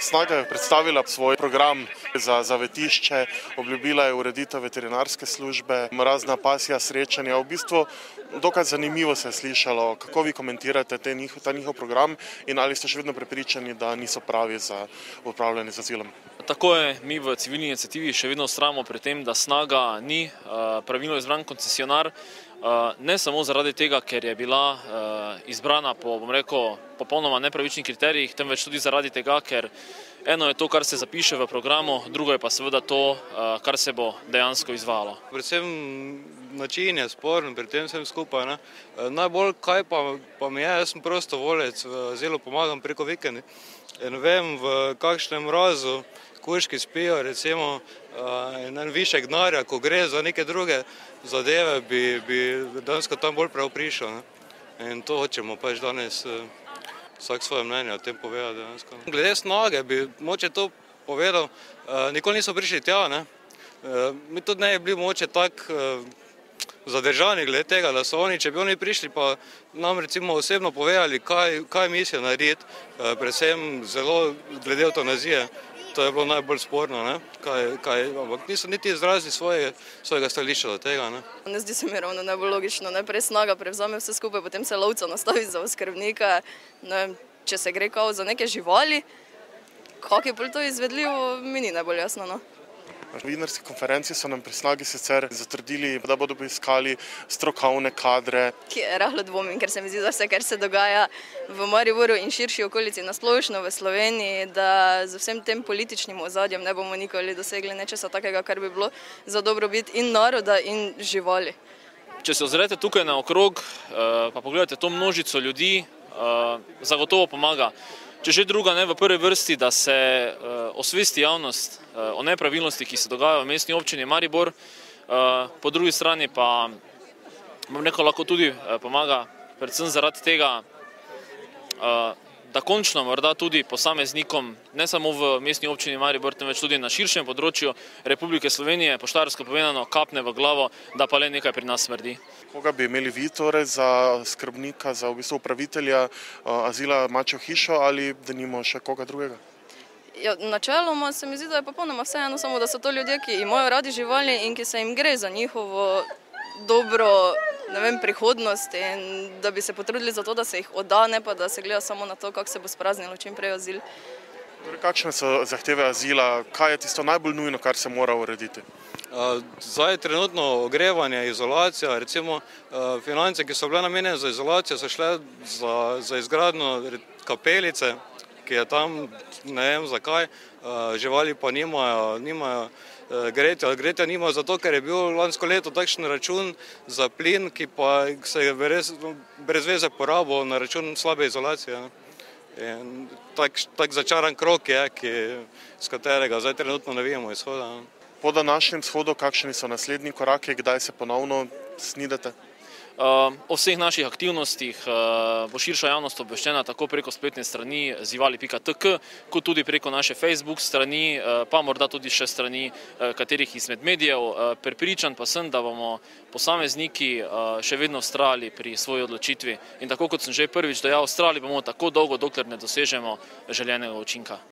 Snaga je predstavila svoj program za zavetišče, obljubila je ureditev veterinarske službe, razna pasja, srečanja. V bistvu dokaj zanimivo se je slišalo. Kako vi komentirate ta njihov program in ali ste še vedno prepričani, da niso pravi za upravljanje z azilom? Tako je, mi v civilni iniciativi še vedno vztrajamo pri tem, da Snaga ni pravilno izbran koncesionar, ne samo zaradi tega, ker je bila izbrana po, popolnoma nepravičnih kriterijih, temveč tudi zaradi tega, ker eno je to, kar se zapiše v programu, drugo je pa seveda to, kar se bo dejansko izvajalo. Predvsem način je sporen pri tem vsem skupaj. Najbolj kaj pa mi je, jaz sem prostovoljec, zelo pomagam preko vikendi. In vem, v kakšnem razu kužki spijo, recimo, en višek denarja, ko gre za neke druge zadeve, bi dejansko tam bolj prav prišel. In to hočemo pač danes vsak svoje mnenje o tem povedati dejansko. Glede Snage bi moče to povedal, nikoli niso prišli tja, ne. Mi tudi ne bi bili moče tako zadržani glede tega, da so oni, če bi oni prišli, pa nam recimo osebno povedali, kaj mislijo narediti, predvsem zelo glede evtanazije, to je bilo najbolj sporno, ampak niso niti izrazili svojega stališča do tega. Ne zdi se mi ravno najbolj logično, najprej Snaga prevzame vse skupaj, potem se lovca nastavi za oskrbnika, če se gre kao za neke živali, kako je bolj to izvedljivo, mi ni najbolj jasno, no. Na novinarski konferenci so nam pri Snagi sicer zatrdili, da bodo iskali strokovne kadre. Rahlo dvomim, ker se mi zdi, da vse, kar se dogaja v Mariboru in širši okolici nasplošno v Sloveniji, da z vsem tem političnim ozadjem ne bomo nikoli dosegli nečesa takega, kar bi bilo za dobrobit in naroda in živali. Če se ozrete tukaj naokrog, pa pogledate to množico ljudi, zagotovo pomaga. Če že druga, ne v prvi vrsti, da se osvesti javnost o nepravilnosti, ki se dogajajo v mestni občini Maribor, po drugi strani pa lahko tudi pomaga predvsem zaradi tega, da končno morda tudi posameznikom, ne samo v mestni občini Maribor, temveč tudi na širšem področju Republike Slovenije, po štajersko povedano, kapne v glavo, da pa le nekaj pri nas smrdi. Koga bi imeli vi torej za skrbnika, za v bistvu upravitelja azila Mačjo hišo ali denimo še koga drugega? Načeloma se mi zdi, da je popolnoma vseeno, samo da so to ljudje, ki imajo radi živali in ki se jim gre za njihovo dobro, prihodnost in da bi se potrudili za to, da se jih odda, ne pa da se gleda samo na to, kako se bo spraznilo čim prej azil. Kakšne so zahteve azila? Kaj je tisto najbolj nujno, kar se mora urediti? Zdaj trenutno ogrevanje, izolacija, recimo finance, ki so bile namenjene za izolacijo, so šle za izgradnjo kapelice, ki je tam, ne vem zakaj, živali pa nimajo gretja. Gretja nimajo zato, ker je bil lansko leto takšen račun za plin, ki pa se je brez veze porabil na račun slabe izolacije. In tak začaran krog je, z katerega zdaj trenutno ne vidimo izhoda. Po današnjem shodu, kakšni so naslednji koraki, kdaj se ponovno snidete? O vseh naših aktivnostih bo širša javnost obveščena tako preko spletne strani zivali.tk, kot tudi preko naše Facebook strani, pa morda tudi še strani katerih izmed medijev. Prepričan pa sem, da bomo posamezniki še vedno vztrajali pri svoji odločitvi in tako kot sem že prvič dejal, vztrajali bomo tako dolgo, dokler ne dosežemo željenega učinka.